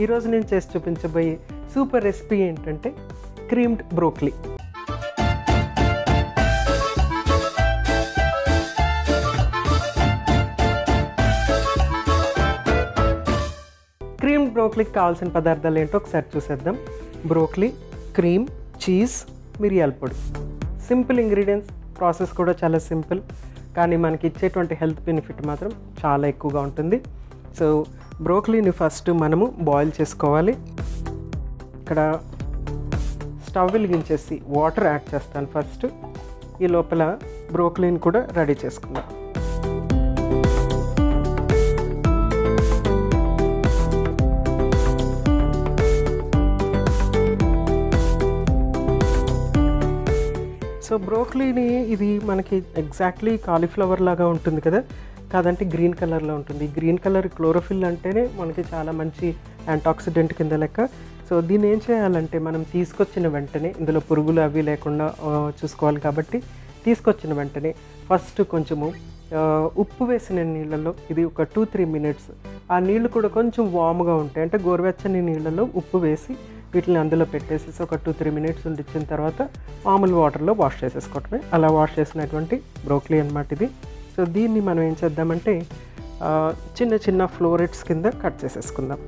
ఈరోజు నేను చేసి చూపించబోయే సూపర్ రెసిపీ ఏంటంటే క్రీమ్డ్ బ్రోకలీ. క్రీమ్డ్ బ్రోకలీకి కావాల్సిన పదార్థాలు ఏంటో ఒకసారి చూసేద్దాం. బ్రోకలీ, క్రీమ్, చీజ్, మిరియాల పొడి. సింపుల్ ఇంగ్రీడియంట్స్, ప్రాసెస్ కూడా చాలా సింపుల్, కానీ మనకి ఇచ్చేటువంటి హెల్త్ బెనిఫిట్ మాత్రం చాలా ఎక్కువగా ఉంటుంది. సో బ్రోకలీని ఫస్ట్ మనము బాయిల్ చేసుకోవాలి. ఇక్కడ స్టవ్ వెలిగించేసి వాటర్ యాడ్ చేస్తాను ఫస్ట్. ఈ లోపల బ్రోకలీని కూడా రెడీ చేసుకుందాం. సో బ్రోకలీని ఇది మనకి ఎగ్జాక్ట్లీ కాలీఫ్లవర్ లాగా ఉంటుంది కదా, కాదంటే గ్రీన్ కలర్లో ఉంటుంది. గ్రీన్ కలర్ క్లోరోఫిల్ అంటేనే మనకి చాలా మంచి యాంటాక్సిడెంట్ కింద లెక్క. సో దీన్ని ఏం చేయాలంటే మనం తీసుకొచ్చిన వెంటనే, ఇందులో పురుగులు అవి లేకుండా చూసుకోవాలి కాబట్టి తీసుకొచ్చిన వెంటనే ఫస్ట్ కొంచెము ఉప్పు వేసిన నీళ్ళల్లో ఇది ఒక 2-3 మినిట్స్, ఆ నీళ్ళు కూడా కొంచెం వామ్గా ఉంటాయి, అంటే గోరువెచ్చని నీళ్ళల్లో ఉప్పు వేసి వీటిని అందులో పెట్టేసి ఒక 2-3 మినిట్స్ ఉండిచ్చిన తర్వాత మామూలు వాటర్లో వాష్ చేసేసుకోవటమే. అలా వాష్ చేసినటువంటి బ్రోకలీ అన్నమాట ఇది. సో దీన్ని మనం ఏం చేద్దామంటే చిన్న చిన్న ఫ్లోరెట్స్ కింద కట్ చేసేసుకుందాం.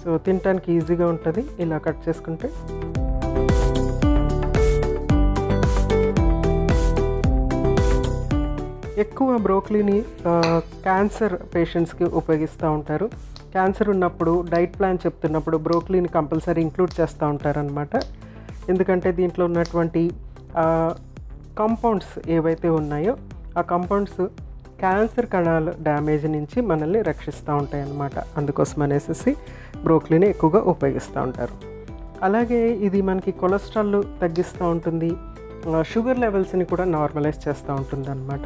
సో తినడానికి ఈజీగా ఉంటుంది ఇలా కట్ చేసుకుంటే. ఎక్కువ బ్రోకలీని క్యాన్సర్ పేషెంట్స్కి ఉపయోగిస్తూ ఉంటారు. క్యాన్సర్ ఉన్నప్పుడు డైట్ ప్లాన్ చెప్తున్నప్పుడు బ్రోకలీని కంపల్సరీ ఇంక్లూడ్ చేస్తూ ఉంటారనమాట. ఎందుకంటే దీంట్లో ఉన్నటువంటి కాంపౌండ్స్ ఏవైతే ఉన్నాయో ఆ కాంపౌండ్స్ క్యాన్సర్ కణాల డ్యామేజ్ నుంచి మనల్ని రక్షిస్తూ ఉంటాయి అన్నమాట. అందుకోసం అనేసి బ్రోకలీని ఎక్కువగా ఉపయోగిస్తూ ఉంటారు. అలాగే ఇది మనకి కొలెస్ట్రాల్ తగ్గిస్తూ ఉంటుంది, షుగర్ లెవెల్స్ని కూడా నార్మలైజ్ చేస్తూ ఉంటుంది అన్నమాట.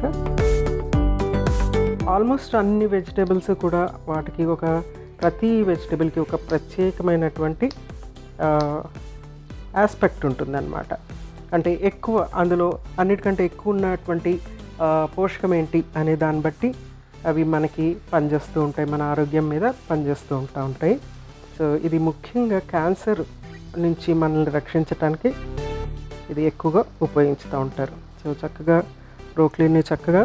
ఆల్మోస్ట్ అన్ని వెజిటేబుల్స్ కూడా వాటికి ప్రతి వెజిటేబుల్కి ఒక ప్రత్యేకమైనటువంటి ఆస్పెక్ట్ ఉంటుందన్నమాట. అంటే ఎక్కువ అందులో అన్నిటికంటే ఎక్కువ ఉన్నటువంటి పోషకం ఏంటి అనే దాన్ని బట్టి అవి మనకి పనిచేస్తూ ఉంటాయి, మన ఆరోగ్యం మీద పనిచేస్తూ ఉంటాయి. సో ఇది ముఖ్యంగా క్యాన్సర్ నుంచి మనల్ని రక్షించడానికి ఇది ఎక్కువగా ఉపయోగిస్తూ ఉంటారు. సో చక్కగా బ్రోకలీని చక్కగా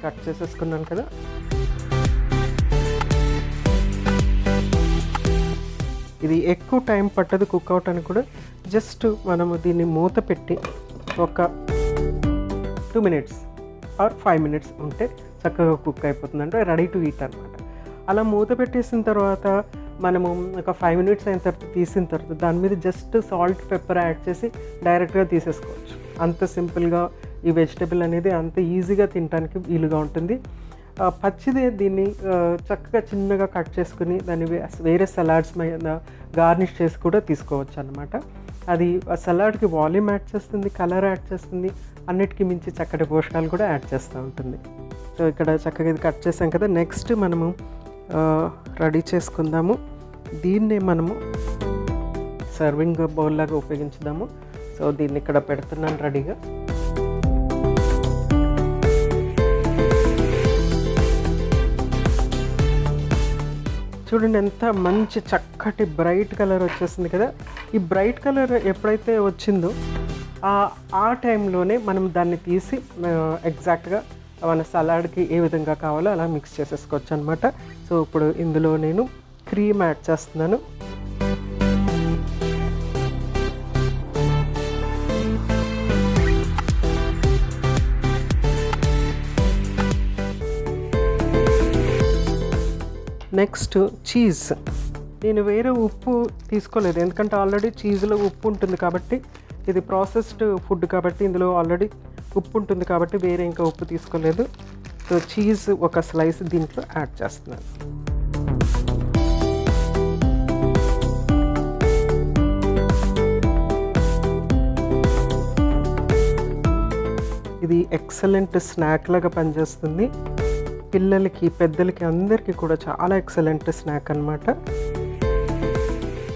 కట్ చేసేసుకున్నాను కదా. ఇది ఎక్కువ టైం పట్టదు కుక్ అవుట్ అని కూడా. జస్ట్ మనము దీన్ని మూత పెట్టి ఒక 2 మినిట్స్ ఆర్ 5 మినిట్స్ ఉంటే చక్కగా కుక్ అయిపోతుంది, అంటే రెడీ టు ఈట్ అనమాట. అలా మూత పెట్టేసిన తర్వాత మనము ఒక 5 మినిట్స్ అయిన తర్వాత తీసిన తర్వాత దాని మీద జస్ట్ సాల్ట్, పెప్పర్ యాడ్ చేసి డైరెక్ట్గా తీసేసుకోవచ్చు. అంత సింపుల్గా ఈ వెజిటేబుల్ అనేది అంత ఈజీగా తినడానికి వీలుగా ఉంటుంది. పచ్చిదే దీన్ని చక్కగా చిన్నగా కట్ చేసుకుని దాన్ని వేరే సలాడ్స్ మీద గార్నిష్ చేసి కూడా తీసుకోవచ్చు అన్నమాట. అది సలాడ్కి వాల్యూమ్ యాడ్ చేస్తుంది, కలర్ యాడ్ చేస్తుంది, అన్నిటికీ మించి చక్కటి పోషకాలు కూడా యాడ్ చేస్తూ ఉంటుంది. సో ఇక్కడ చక్కగా ఇది కట్ చేసాం కదా. నెక్స్ట్ మనము రెడీ చేసుకుందాము. దీన్నే మనము సర్వింగ్ బౌల్ లాగా ఉపయోగించుదాము. సో దీన్ని ఇక్కడ పెడుతున్నాను రెడీగా. చూడండి ఎంత మంచి చక్కటి బ్రైట్ కలర్ వచ్చేసింది కదా. ఈ బ్రైట్ కలర్ ఎప్పుడైతే వచ్చిందో ఆ టైంలోనే మనం దాన్ని తీసి ఎగ్జాక్ట్గా మన సలాడ్కి ఏ విధంగా కావాలో అలా మిక్స్ చేసేసుకోవచ్చు అనమాట. సో ఇప్పుడు ఇందులో నేను క్రీమ్ యాడ్ చేస్తున్నాను. Next cheese. నేను వేరే ఉప్పు తీసుకోలేదు, ఎందుకంటే ఆల్రెడీ చీజ్లో ఉప్పు ఉంటుంది కాబట్టి, ఇది ప్రాసెస్డ్ ఫుడ్ కాబట్టి ఇందులో ఆల్రెడీ ఉప్పు ఉంటుంది కాబట్టి వేరే ఇంకా ఉప్పు తీసుకోలేదు. సో చీజ్ ఒక స్లైస్ దీంట్లో యాడ్ చేస్తున్నాను. ఇది ఎక్సలెంట్ స్నాక్ లాగా పనిచేస్తుంది. పిల్లలకి, పెద్దలకి, అందరికీ కూడా చాలా ఎక్సలెంట్ స్నాక్ అన్నమాట.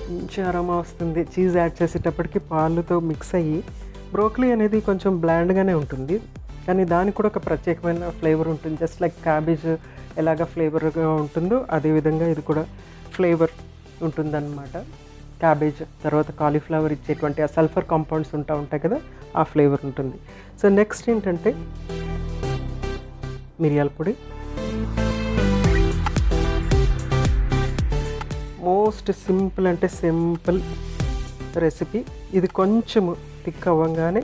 మంచి అరోమా వస్తుంది చీజ్ యాడ్ చేసేటప్పటికి, పాలుతో మిక్స్ అయ్యి. బ్రోకలీ అనేది కొంచెం బ్లాండ్గానే ఉంటుంది, కానీ దానికి కూడా ఒక ప్రత్యేకమైన ఫ్లేవర్ ఉంటుంది. జస్ట్ లైక్ క్యాబేజ్ ఎలాగ ఫ్లేవర్గా ఉంటుందో అదేవిధంగా ఇది కూడా ఫ్లేవర్ ఉంటుందన్నమాట. క్యాబేజ్ తర్వాత కాలీఫ్లవర్ ఇచ్చేటువంటి ఆ సల్ఫర్ కాంపౌండ్స్ ఉంటాయి కదా, ఆ ఫ్లేవర్ ఉంటుంది. సో నెక్స్ట్ ఏంటంటే మిరియాల పొడి. మోస్ట్ సింపుల్ అంటే సింపుల్ రెసిపీ ఇది. కొంచెము థిక్ అవ్వగానే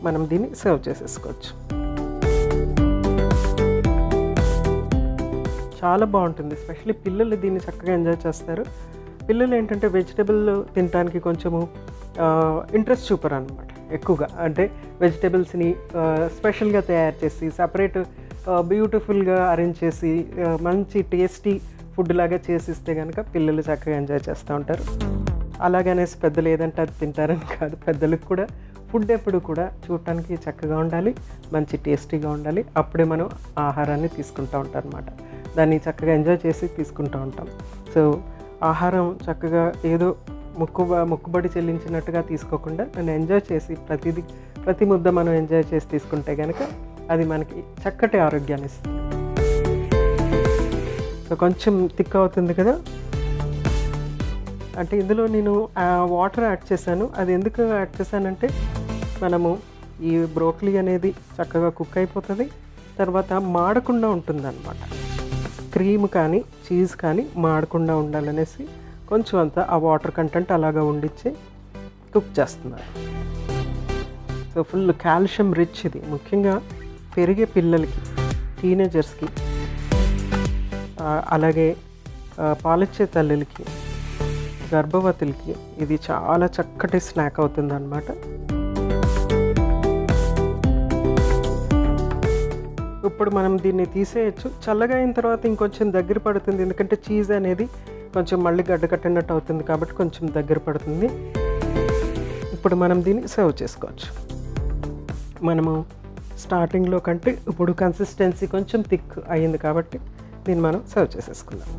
మనం దీన్ని సర్వ్ చేసేసుకోవచ్చు. చాలా బాగుంటుంది. ఎస్పెషల్లీ పిల్లలు దీన్ని చక్కగా ఎంజాయ్ చేస్తారు. పిల్లలు ఏంటంటే వెజిటబుల్ తినడానికి కొంచెము ఇంట్రెస్ట్ చూపరు అనమాట ఎక్కువగా. అంటే వెజిటబుల్స్ని స్పెషల్గా తయారు చేసి సపరేట్ బ్యూటిఫుల్గా అరేంజ్ చేసి మంచి టేస్టీ ఫుడ్ లాగా చేసిస్తే కనుక పిల్లలు చక్కగా ఎంజాయ్ చేస్తూ ఉంటారు. అలాగనేసి పెద్దలు ఏదంటే అది తింటారని కాదు, పెద్దలకు కూడా ఫుడ్ ఎప్పుడు కూడా చూడటానికి చక్కగా ఉండాలి, మంచి టేస్టీగా ఉండాలి. అప్పుడే మనం ఆహారాన్ని తీసుకుంటూ ఉంటాం అన్నమాట. దాన్ని చక్కగా ఎంజాయ్ చేసి తీసుకుంటూ ఉంటాం. సో ఆహారం చక్కగా ఏదో మొక్కుబడి చెల్లించినట్టుగా తీసుకోకుండా దాన్ని ఎంజాయ్ చేసి ప్రతి ముద్ద మనం ఎంజాయ్ చేసి తీసుకుంటే కనుక అది మనకి చక్కటి ఆరోగ్యాన్ని ఇస్తుంది. సో కొంచెం థిక్ అవుతుంది కదా, అంటే ఇందులో నేను వాటర్ యాడ్ చేశాను. అది ఎందుకు యాడ్ చేశానంటే మనము ఈ బ్రోకలీ అనేది చక్కగా కుక్ అయిపోతుంది, తర్వాత మాడకుండా ఉంటుందన్నమాట. క్రీమ్ కానీ చీజ్ కానీ మాడకుండా ఉండాలనేసి కొంచెం అంతా ఆ వాటర్ కంటెంట్ అలాగా ఉండిచ్చి కుక్ చేస్తున్నారు. సో ఫుల్ కాల్షియం రిచ్ ఇది, ముఖ్యంగా పెరిగే పిల్లలకి, టీనేజర్స్కి, అలాగే పాలిచ్చే తల్లులకి, గర్భవతులకి ఇది చాలా చక్కటి స్నాక్ అవుతుందన్నమాట. ఇప్పుడు మనం దీన్ని తీసేయచ్చు. చల్లగా అయిన తర్వాత ఇంకొంచెం దగ్గర పడుతుంది, ఎందుకంటే చీజ్ అనేది కొంచెం మళ్ళీ గడ్డకట్టినట్టు అవుతుంది కాబట్టి కొంచెం దగ్గర పడుతుంది. ఇప్పుడు మనం దీన్ని సర్వ్ చేసుకోవచ్చు. మనము స్టార్టింగ్లో కంటే ఇప్పుడు కన్సిస్టెన్సీ కొంచెం థిక్ అయ్యింది కాబట్టి దీన్ని మనం సర్వ్ చేసేసుకుందాం.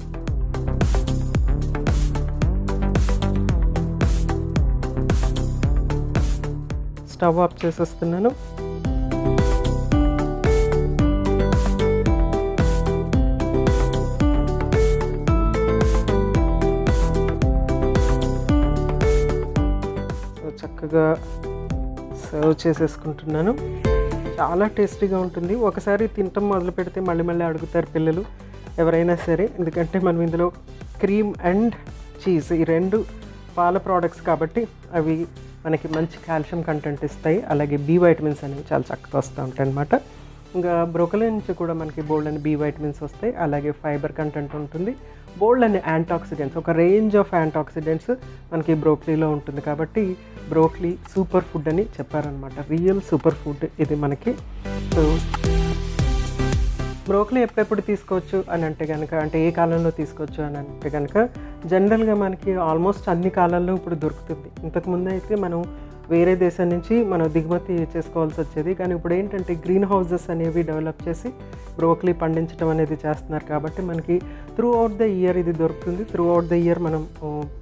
స్టవ్ ఆఫ్ చేసేస్తున్నాను. చక్కగా సర్వ్ చేసేసుకుంటున్నాను. చాలా టేస్టీగా ఉంటుంది. ఒకసారి తినటం మొదలు పెడితే మళ్ళీ మళ్ళీ అడుగుతారు పిల్లలు ఎవరైనా సరే, ఎందుకంటే మనం ఇందులో క్రీమ్ అండ్ చీజ్ ఈ రెండు పాల ప్రోడక్ట్స్ కాబట్టి అవి మనకి మంచి కాల్షియం కంటెంట్ ఇస్తాయి. అలాగే బి వైటమిన్స్ అనేవి చాలా చక్కగా వస్తూ ఉంటాయి అన్నమాట. ఇంకా బ్రోకలీ నుంచి కూడా మనకి బోల్డ్ అని బి వైటమిన్స్ వస్తాయి, అలాగే ఫైబర్ కంటెంట్ ఉంటుంది, బోల్డ్ అని యాంటాక్సిడెంట్స్, ఒక రేంజ్ ఆఫ్ యాంటాక్సిడెంట్స్ మనకి బ్రోకలీలో ఉంటుంది. కాబట్టి బ్రోకలీ సూపర్ ఫుడ్ అని చెప్పారనమాట, రియల్ సూపర్ ఫుడ్ ఇది మనకి. సో బ్రోకలీ ఎప్పుడెప్పుడు తీసుకోవచ్చు అని అంటే కనుక, అంటే ఏ కాలంలో తీసుకోవచ్చు అని అంటే కనుక, జనరల్గా మనకి ఆల్మోస్ట్ అన్ని కాలాల్లో ఇప్పుడు దొరుకుతుంది. ఇంతకుముందు అయితే మనం వేరే దేశం నుంచి మనం దిగుమతి చేసుకోవాల్సి వచ్చేది, కానీ ఇప్పుడు ఏంటంటే గ్రీన్ హౌసెస్ అనేవి డెవలప్ చేసి బ్రోకలీ పండించడం అనేది చేస్తున్నారు కాబట్టి మనకి త్రూ అవుట్ ద ఇయర్ ఇది దొరుకుతుంది. త్రూ అవుట్ ద ఇయర్ మనం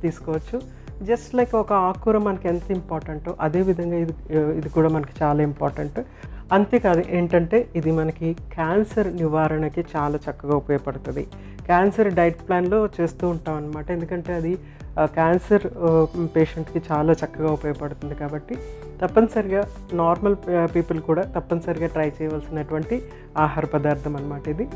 తీసుకోవచ్చు. జస్ట్ లైక్ ఒక ఆకుకూర మనకి ఎంత ఇంపార్టెంటో అదేవిధంగా ఇది కూడా మనకి చాలా ఇంపార్టెంట్. అంతేకాదు ఏంటంటే ఇది మనకి క్యాన్సర్ నివారణకి చాలా చక్కగా ఉపయోగపడుతుంది. క్యాన్సర్ డైట్ ప్లాన్లో చేస్తూ ఉంటాం అన్నమాట, ఎందుకంటే అది క్యాన్సర్ పేషెంట్కి చాలా చక్కగా ఉపయోగపడుతుంది. కాబట్టి తప్పనిసరిగా నార్మల్ పీపుల్ కూడా తప్పనిసరిగా ట్రై చేయవలసినటువంటి ఆహార పదార్థం అన్నమాట ఇది.